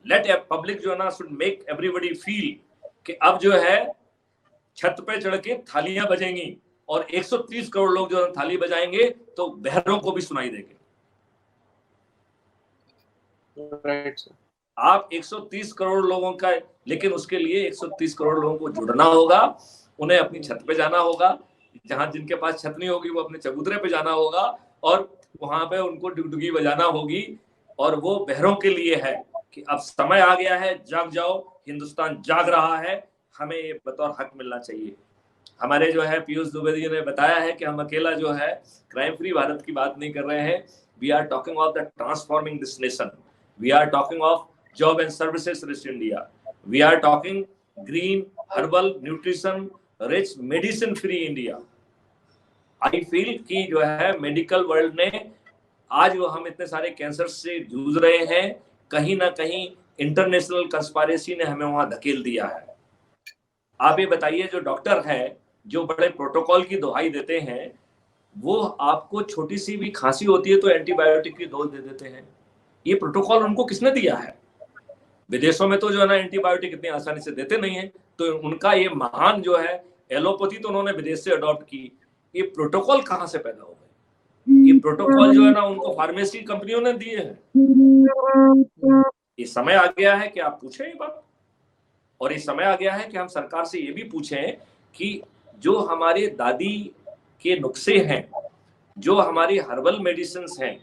Late public जो है ना शुड मेक एवरीबडी फील कि अब जो है छत पे चढ़ के थालियां बजेंगी और 130 करोड़ लोग जो थाली बजाएंगे तो बहरों को भी सुनाई देंगे। Right sir. आप 130 करोड़ लोगों का, लेकिन उसके लिए 130 करोड़ लोगों को जुड़ना होगा, उन्हें अपनी छत पे जाना होगा, जहां जिनके पास छत नहीं होगी वो अपने चबूतरे पे जाना होगा और वहां पे उनको डुगडुगी बजाना होगी। और वो बहरों के लिए है कि अब समय आ गया है, जाग जाओ, हिंदुस्तान जाग रहा है, हमें ये बतौर हक मिलना चाहिए। हमारे जो है पीयूष दुबे जी ने बताया है कि हम अकेला जो है क्राइम फ्री भारत की बात नहीं कर रहे हैं, we are talking of the transforming this nation, we are talking of job and services rich India, we are talking green herbal nutrition rich medicine free India. I feel कि जो है medical world ने आज वो हम इतने सारे cancer से जूझ रहे हैं, कहीं ना कहीं इंटरनेशनल कंस्पायरेसी ने हमें वहां धकेल दिया है। आप ये बताइए, जो डॉक्टर है जो बड़े प्रोटोकॉल की दुहाई देते हैं, वो आपको छोटी सी भी खांसी होती है तो एंटीबायोटिक की डोज दे देते हैं। ये प्रोटोकॉल उनको किसने दिया है? विदेशों में तो जो है ना एंटीबायोटिक इतनी आसानी से देते नहीं है, तो उनका ये महान जो है एलोपैथी तो उन्होंने विदेश से अडॉप्ट की। ये प्रोटोकॉल कहाँ से पैदा हो गए? ये प्रोटोकॉल जो है ना उनको फार्मेसी कंपनियों ने दिए हैं। ये समय आ गया है कि आप पूछें ये बात, और ये समय आ गया है कि हम सरकार से ये भी पूछें कि जो हमारे दादी के नुस्खे हैं, जो हमारी हर्बल मेडिसिन हैं,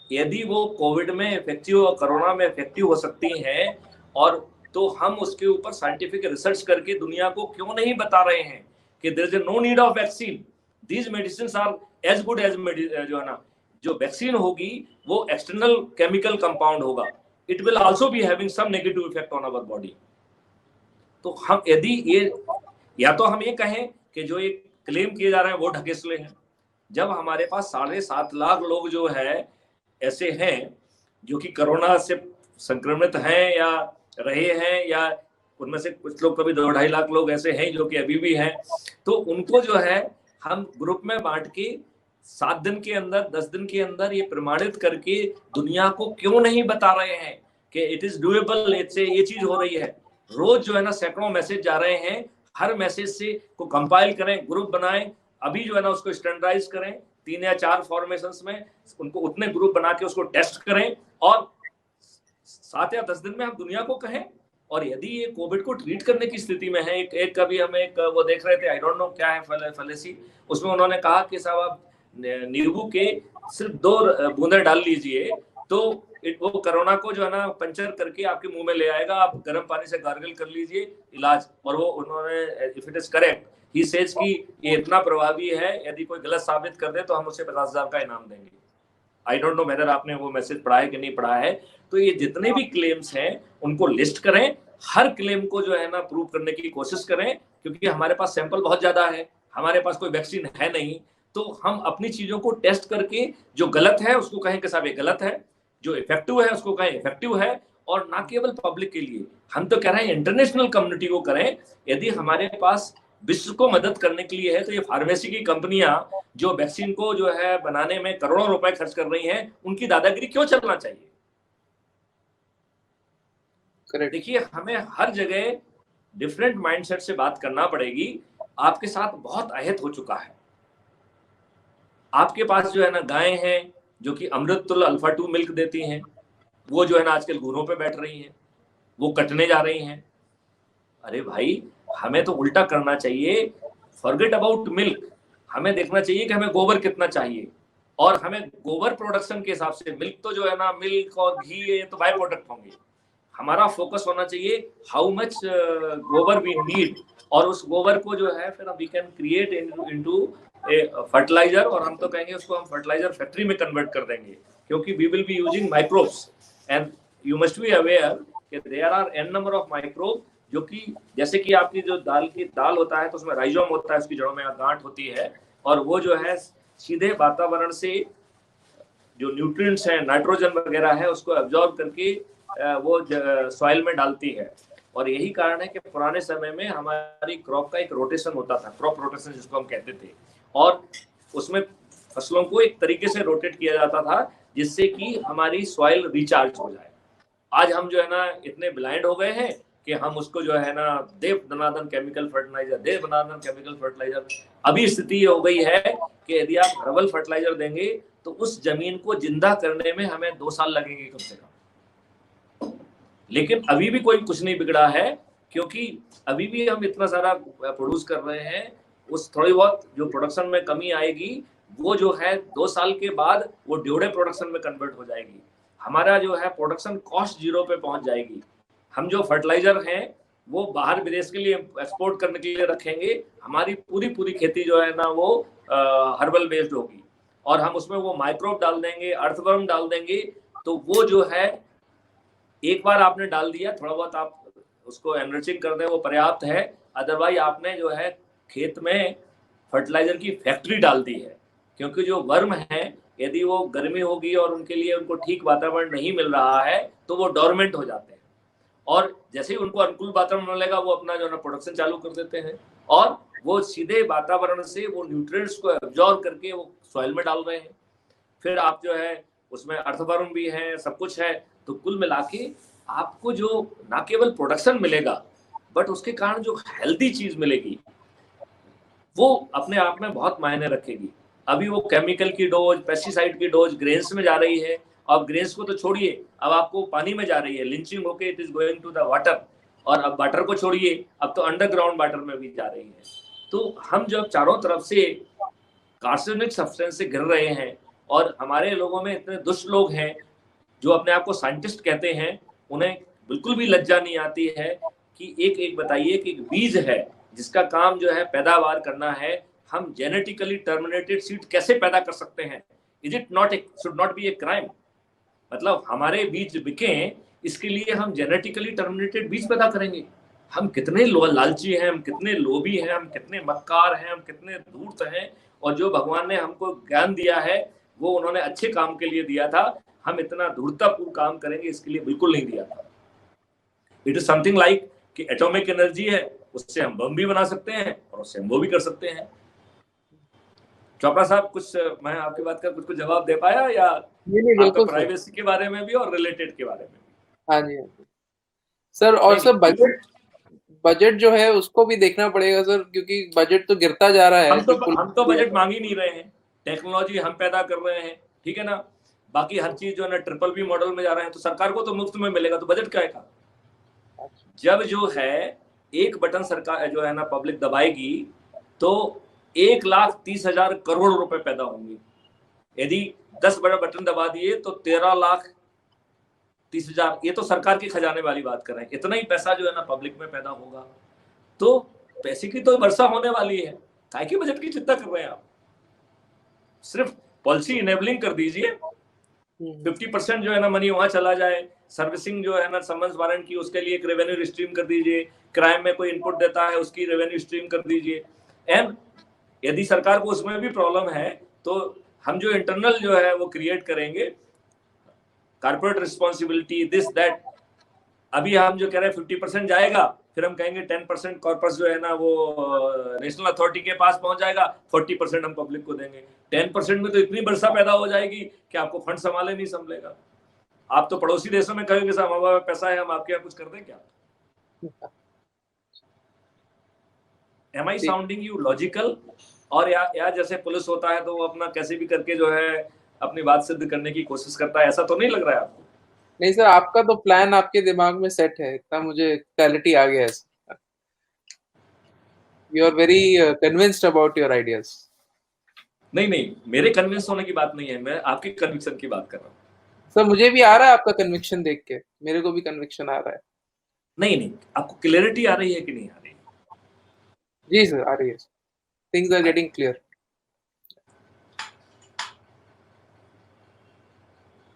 यदि वो कोविड में इफेक्टिव और कोरोना में इफेक्टिव हो सकती हैं, और तो हम उसके ऊपर साइंटिफिक रिसर्च करके दुनिया को क्यों नहीं बता रहे हैं कि there is no need of vaccine, these medicine are as good as जो है ना, जो वैक्सीन होगी वो एक्सटर्नल केमिकल कंपाउंड होगा, it will also be having some negative effect on our body. तो हम यदि ये, या तो हम ये कहें कि जो ये क्लेम किए जा रहे हैं वो ढकेसले हैं, जब हमारे पास 7.5 लाख लोग जो है ऐसे हैं जो कि कोरोना से संक्रमित हैं या रहे हैं, या उनमें से कुछ लोग, कभी 2-2.5 लाख लोग ऐसे हैं जो कि अभी भी हैं, तो उनको जो है हम ग्रुप में बांट के 7 दिन के अंदर, 10 दिन के अंदर ये प्रमाणित करके दुनिया को क्यों नहीं बता रहे हैं कि इट इज डूएबल, इससे ये चीज हो रही है। रोज जो है ना सैकड़ों मैसेज जा रहे हैं, हर मैसेज से को कंपाइल करें, ग्रुप बनाएं, अभी जो है ना उसको स्टैंडर्डाइज करें 3 या 4 फॉर्मेशंस में, उनको उतने ग्रुप बना के उसको टेस्ट करें और 7 या 10 दिन में हम दुनिया को कहें। और यदि ये कोविड को ट्रीट करने की स्थिति में है, एक कभी हम एक वो देख रहे थे, आई डोंट नो क्या है, फलेसी, उसमें उन्होंने कहा कि साहब आप नींबू के सिर्फ 2 बूंदे डाल लीजिए तो वो कोरोना को जो है ना पंचर करके आपके मुंह में ले आएगा, आप गर्म पानी से गार्गल कर लीजिए इलाज। और वो उन्होंने, if it is correct, he says कि ये इतना प्रभावी है, यदि कोई गलत साबित कर दे तो हम उसे 50,000 का इनाम देंगे। आई डोंट नो वेदर आपने वो मैसेज पढ़ा है कि नहीं पढ़ा है। तो ये जितने भी क्लेम्स हैं उनको लिस्ट करें, हर क्लेम को जो है ना प्रूव करने की कोशिश करें, क्योंकि हमारे पास सैंपल बहुत ज्यादा है, हमारे पास कोई वैक्सीन है नहीं, तो हम अपनी चीजों को टेस्ट करके जो गलत है उसको कहें कि साहब ये गलत है, जो इफेक्टिव है उसको कहें इफेक्टिव है। और ना केवल पब्लिक के लिए, हम तो कह रहे हैं इंटरनेशनल कम्युनिटी को करें। यदि हमारे पास विश्व को मदद करने के लिए है तो ये फार्मेसी की कंपनियां जो वैक्सीन को जो है बनाने में करोड़ों रुपए खर्च कर रही हैं, उनकी दादागिरी क्यों चलना चाहिए? देखिए, हमें हर जगह डिफरेंट माइंडसेट से बात करना पड़ेगी। आपके साथ बहुत अहित हो चुका है। आपके पास जो है ना गायें हैं जो कि अमृत तुल्य अल्फा 2 मिल्क देती हैं, वो जो है ना आजकल घूरों पे बैठ रही हैं, वो कटने जा रही हैं। अरे भाई, हमें तो उल्टा करना चाहिए, फॉरगेट अबाउट मिल्क, हमें देखना चाहिए कि हमें गोबर कितना चाहिए, और हमें गोबर प्रोडक्शन के हिसाब से, मिल्क तो जो है ना, मिल्क और घी ये तो बाय प्रोडक्ट होंगे, हमारा फोकस होना चाहिए how much gobar we need, और उस गोबर को जो है फिर we can create into fertilizer, और हम तो कहेंगे उसको हम फर्टिलाइजर फैक्ट्री में कन्वर्ट कर देंगे, क्योंकि we will be using microbes and you must be aware कि there are an number of microbe, जो कि जैसे कि आपकी जो दाल होता है तो उसमें राइजोम होता है, उसकी जड़ों में गांठ होती है, और वो जो है सीधे वातावरण से जो न्यूट्रिएंट्स हैं, नाइट्रोजन वगैरह है, उसको एब्जॉर्ब करके वो सॉइल में डालती है। और यही कारण है कि पुराने समय में हमारी क्रॉप का एक रोटेशन होता था, क्रॉप रोटेशन जिसको हम कहते थे, और उसमें फसलों को एक तरीके से रोटेट किया जाता था जिससे कि हमारी सॉइल रिचार्ज हो जाए। आज हम जो है ना इतने ब्लाइंड हो गए हैं कि हम उसको जो है ना देव दनादन केमिकल फर्टिलाइजर। अभी स्थिति हो गई है कि यदि आप हर्बल फर्टिलाइजर देंगे तो उस जमीन को जिंदा करने में हमें 2 साल लगेंगे कम से कम। लेकिन अभी भी कोई कुछ नहीं बिगड़ा है, क्योंकि अभी भी हम इतना सारा प्रोड्यूस कर रहे हैं। उस थोड़ी बहुत जो प्रोडक्शन में कमी आएगी वो जो है 2 साल के बाद वो ड्यूरे प्रोडक्शन में कन्वर्ट हो जाएगी। हमारा जो है प्रोडक्शन कॉस्ट जीरो पे पहुंच जाएगी। हम जो फर्टिलाइजर हैं वो बाहर विदेश के लिए एक्सपोर्ट करने के लिए रखेंगे। हमारी पूरी खेती जो है ना वो हर्बल बेस्ड होगी, और हम उसमें वो माइक्रोब डाल देंगे, अर्थवर्म डाल देंगे। तो वो जो है एक बार आपने डाल दिया, थोड़ा बहुत आप उसको एनरिचिंग कर दें वो पर्याप्त है। अदरवाइज आपने जो है खेत में फर्टिलाइजर की फैक्ट्री डाल दी है, क्योंकि जो वर्म है यदि वो गर्मी होगी और उनके लिए उनको ठीक वातावरण नहीं मिल रहा है तो वो डोरमेंट हो जाते हैं, और जैसे ही उनको अनुकूल वातावरण मिलेगा वो अपना जो है ना प्रोडक्शन चालू कर देते हैं, और वो सीधे वातावरण से वो न्यूट्रिएंट्स को एब्जॉर्ब करके वो सॉइल में डाल रहे हैं। फिर आप जो है उसमें अर्थवर्म भी है, सब कुछ है। तो कुल मिला के आपको जो ना केवल प्रोडक्शन मिलेगा बट उसके कारण जो हेल्दी चीज मिलेगी वो अपने आप में बहुत मायने रखेगी। अभी वो केमिकल की डोज, पेस्टिसाइड की डोज ग्रेन्स में जा रही है, अब ग्रेन्स को तो छोड़िए, अब आपको पानी में जा रही है, लिंचिंग होके it is going to the water, और अब वाटर को छोड़िए, अब तो अंडरग्राउंड वाटर में भी जा रही है। तो हम जब चारों तरफ से कार्सिनोनिक सब्सटेंस से घिर रहे हैं, और हमारे लोगों में इतने दुष्ट लोग हैं जो अपने आप को साइंटिस्ट कहते हैं, उन्हें बिल्कुल भी लज्जा नहीं आती है कि एक बताइए कि एक बीज है जिसका काम जो है पैदावार करना है, हम जेनेटिकली टर्मिनेटेड सीड कैसे पैदा कर सकते हैं? Is it not, should not be a crime? मतलब हमारे बीज बिके, इसके लिए हम जेनेटिकली टर्मिनेटेड बीज पैदा करेंगे? हम कितने लालची हैं, हम कितने लोभी हैं, हम कितने मक्कार हैं, हम कितने धूर्त हैं। और जो भगवान ने हमको ज्ञान दिया है वो उन्होंने अच्छे काम के लिए दिया था, हम इतना धूर्ततापूर्ण काम करेंगे इसके लिए बिल्कुल नहीं दिया था। इट इज समथिंग लाइक कि एटॉमिक एनर्जी है, उससे हम बम भी बना सकते हैं और उससे हम वो भी कर सकते हैं। चोपड़ा साहब, कुछ मैं आपकी बात का कुछ जवाब दे पाया, या आपका प्राइवेसी के बारे में भी और रिलेटेड के बारे में भी? हाँ जी सर। और सर बजट जो है उसको भी देखना पड़ेगा सर, क्योंकि बजट तो गिरता जा रहा है। हम तो बजट मांग ही नहीं रहे हैं, टेक्नोलॉजी हम पैदा कर रहे हैं, ठीक है ना। बाकी हर चीज जो है ना BBB मॉडल में जा रहे हैं, तो सरकार को तो मुफ्त में मिलेगा, तो बजट क्या है? जब जो है एक बटन सरकार जो है ना पब्लिक दबाएगी तो 1,30,000 करोड़ रुपए पैदा होंगे। यदि 10 बड़ा बटन दबा दिए तो 13,30,000, ये तो सरकार के खजाने वाली बात कर रहे हैं, इतना ही पैसा जो है ना पब्लिक में पैदा होगा। तो पैसे की तो वर्षा होने वाली है, काय की बजट की चिंता कर रहे हैं आप? सिर्फ पॉलिसी इनेबलिंग कर दीजिए, 50% जो है ना मनी वहां चला जाए। सर्विसिंग जो है ना समन्स वारंट की, उसके लिए एक रेवेन्यू स्ट्रीम कर दीजिए। क्राइम में कोई इनपुट देता है उसकी रेवेन्यू स्ट्रीम कर दीजिए। एंड यदि सरकार को उसमें भी प्रॉब्लम है तो हम जो इंटरनल जो है वो क्रिएट करेंगे, कॉर्पोरेट रिस्पॉन्सिबिलिटी, दिस दैट। अभी हम जो कह रहे हैं 50% जाएगा, फिर हम कहेंगे 10% कॉर्पस जो है ना वो नेशनल अथॉरिटी के पास पहुंच जाएगा, 40% हम पब्लिक को देंगे। 10% में तो इतनी वर्षा पैदा हो जाएगी कि आपको फंड संभाले नहीं संभलेगा। आप तो पड़ोसी देशों में कहेंगे साहब हमारे पास पैसा है, हम आपके यहाँ कुछ कर दें क्या? Am I sounding you logical? और या जैसे पुलिस होता है तो वो अपना कैसे भी करके जो है अपनी बात सिद्ध करने की कोशिश करता है, ऐसा तो नहीं लग रहा है आपको? नहीं सर, आपका तो प्लान आपके दिमाग में सेट है, इतना मुझे क्लैरिटी आ गया है। You are very convinced about your ideas. नहीं, मेरे कन्विंस होने की बात नहीं है, मैं आपके कन्विक्शन की बात कर रहा हूँ। सर मुझे भी आ रहा है आपका कन्विक्शन देख के, मेरे को भी कन्विक्शन आ रहा है। नहीं, आपको क्लैरिटी आ रही है कि नहीं आ रही? जी सर, आ रही है। Things are getting clear.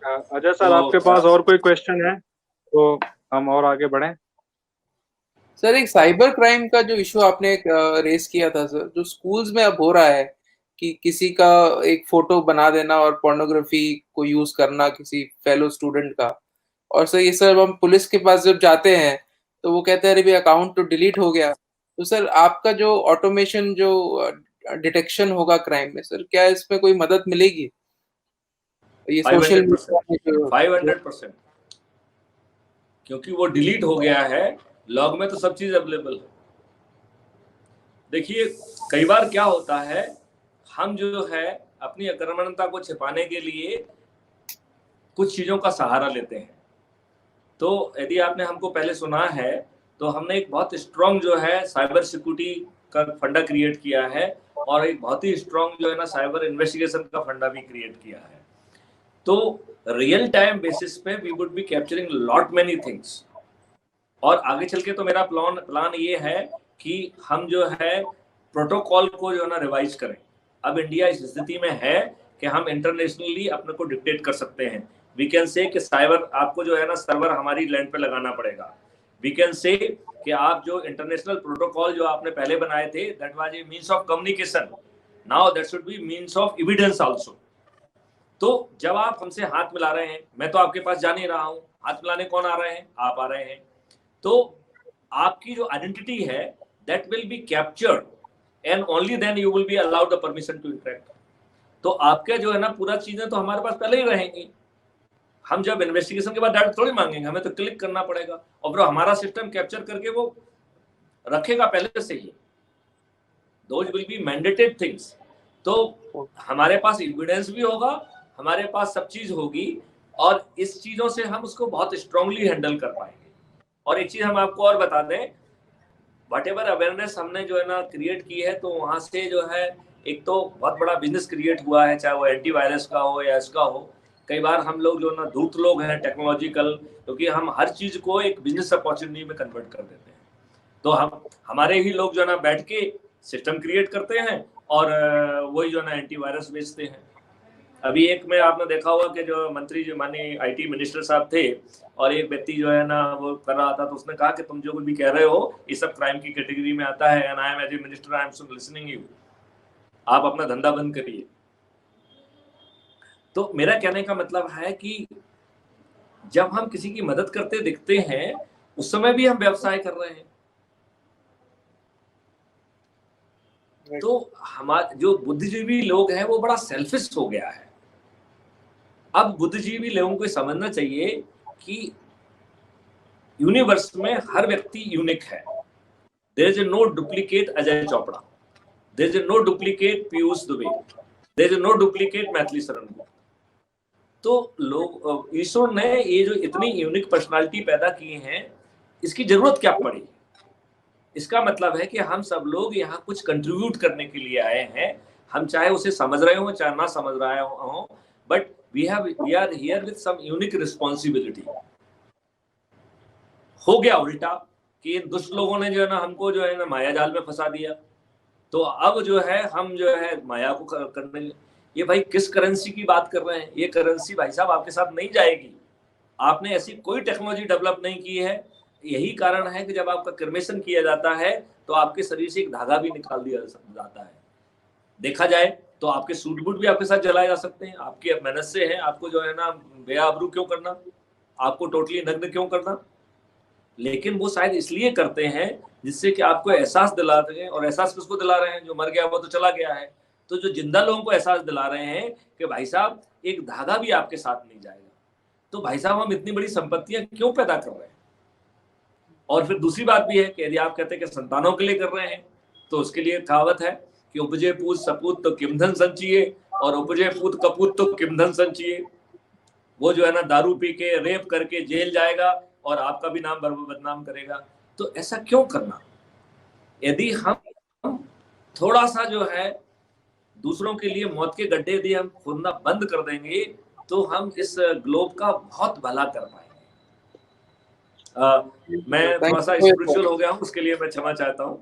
Ajay sir, आपके पास और कोई क्वेश्चन है तो हम और आगे बढ़ें? सर एक साइबर क्राइम का जो इशू आपने रेस किया था सर, जो स्कूल्स में अब हो रहा है कि किसी का एक फोटो बना देना और पोर्नोग्राफी को यूज करना किसी फेलो स्टूडेंट का, और सर ये सर हम पुलिस के पास जब जाते हैं तो वो कहते हैं अरे भाई अकाउंट तो डिलीट हो गया। तो सर आपका जो ऑटोमेशन जो डिटेक्शन होगा क्राइम में, सर क्या इसमें कोई मदद मिलेगी? ये सोशल 500%। क्योंकि वो डिलीट हो गया है, लॉग में तो सब चीज अवेलेबल है। देखिए कई बार क्या होता है, हम जो है अपनी अकर्मण्यता को छिपाने के लिए कुछ चीजों का सहारा लेते हैं। तो यदि आपने हमको पहले सुना है तो हमने एक बहुत स्ट्रॉन्ग जो है साइबर सिक्योरिटी का फंडा क्रिएट किया है और एक बहुत ही स्ट्रॉन्ग जो है ना साइबर इन्वेस्टिगेशन का फंडा भी क्रिएट किया है। तो रियल टाइम बेसिस पे we would be capturing lot many things. और आगे चल के तो मेरा प्लान ये है कि हम जो है प्रोटोकॉल को जो है ना रिवाइज करें। अब इंडिया इस स्थिति में है कि हम इंटरनेशनली अपने को डिक्टेट कर सकते हैं। वी कैन से कि साइबर आपको जो है ना सर्वर हमारी लैंड पे लगाना पड़ेगा। वी कैन से कि आप जो इंटरनेशनल प्रोटोकॉल जो आपने पहले बनाए थे that was a means of communication, now that should be means of evidence also. तो जब आप हमसे हाथ मिला रहे हैं, मैं तो आपके पास जा नहीं रहा हूं, हाथ मिलाने कौन आ रहे हैं? आप आ रहे हैं। तो आपकी जो आइडेंटिटी है that will be captured and only then you will be allowed the permission to interact. तो आपके जो है ना पूरा चीजें तो हमारे पास पहले ही रहेंगी। हम जब इन्वेस्टिगेशन के बाद डाटा थोड़ी मांगेंगे, हमें तो क्लिक करना पड़ेगा और फिर हमारा सिस्टम कैप्चर करके वो रखेगा पहले से ही। Those will be mandated things. तो हमारे पास एविडेंस भी होगा, हमारे पास सब चीज होगी और इस चीजों से हम उसको बहुत स्ट्रांगली हैंडल कर पाएंगे। और एक चीज हम आपको और बता दें, वट एवर अवेयरनेस हमने जो है ना क्रिएट की है, तो वहां से जो है एक तो बहुत बड़ा बिजनेस क्रिएट हुआ है, चाहे वो एंटीवायरस का हो या इसका हो। कई बार हम लोग जो ना धूर्त लोग हैं टेक्नोलॉजिकल, क्योंकि हम हर चीज को एक बिजनेस अपॉर्चुनिटी में कन्वर्ट कर देते हैं। तो हमारे ही लोग जो है ना बैठ के सिस्टम क्रिएट करते हैं और वही जो है ना एंटीवायरस बेचते हैं। अभी एक में आपने देखा होगा कि जो मंत्री जो माननीय आईटी मिनिस्टर साहब थे और एक व्यक्ति जो है ना वो कर रहा था, तो उसने कहा कि तुम जो कुछ भी कह रहे हो ये सब क्राइम की कैटेगरी में आता है and I am as a minister I am listening you, आप अपना धंधा बंद करिए। तो मेरा कहने का मतलब है कि जब हम किसी की मदद करते दिखते हैं उस समय भी हम व्यवसाय कर रहे हैं। तो हमारे जो बुद्धिजीवी लोग हैं वो बड़ा सेल्फिश हो गया है। अब बुद्धिजीवी लोगों को समझना चाहिए कि यूनिवर्स में हर व्यक्ति यूनिक है। There is no duplicate Ajay Chopra, there is no duplicate Piyush Dubey, there is no duplicate Maithili Sharan Gupta. तो लोग ईश्वर ने ये जो इतनी यूनिक पर्सनालिटी पैदा की हैं, इसकी जरूरत क्या पड़ी? इसका मतलब है कि हम सब लोग यहाँ कुछ कंट्रीब्यूट करने के लिए आए हैं। हम चाहे उसे समझ रहे हो चाहे ना समझ रहे हो, but we are here with some unique responsibility. हो गया उल्टा कि इन दुष्ट लोगों ने जो है ना हमको जो है ना माया जाल में फंसा दिया। तो अब जो है हम जो है माया को करने, ये भाई किस करेंसी की बात कर रहे हैं? ये करेंसी भाई साहब आपके साथ नहीं जाएगी। आपने ऐसी कोई टेक्नोलॉजी डेवलप नहीं की है। यही कारण है कि जब आपका क्रिमेशन किया जाता है तो आपके शरीर से एक धागा भी निकाल दिया जाता है। देखा जाए तो आपके सूट बूट भी आपके साथ जलाए जा सकते हैं। आपकी मेहनत से है, आपको जो है ना बेआबरू क्यों करना, आपको टोटली नग्न क्यों करना? लेकिन वो शायद इसलिए करते हैं जिससे कि आपको एहसास दिला दें। और एहसास किसको दिला रहे हैं? जो मर गया वो तो चला गया है। तो जो जिंदा लोगों को एहसास दिला रहे हैं कि भाई साहब एक धागा भी आपके साथ नहीं जाएगा। तो भाई साहब हम इतनी बड़ी संपत्तियां क्यों पैदा कर रहे हैं? और फिर दूसरी बात भी है कि यदि आप कहते हैं कि संतानों के लिए कर रहे हैं, तो उसके लिए कहावत है कि उपजे पूत सपूत तो किम धन संचिए और उपजे पूत कपूत तो किम धन संचिए। वो जो है ना दारू पी के रेप करके जेल जाएगा और आपका भी नाम बदनाम करेगा। तो ऐसा क्यों करना? यदि हम थोड़ा सा जो है दूसरों के लिए मौत के गड्ढे यदि हम खोदना बंद कर देंगे तो हम इस ग्लोब का बहुत भला कर पाएंगे। मैं थोड़ा सा स्पिरिचुअल हो गया हूँ, उसके लिए मैं क्षमा चाहता हूँ।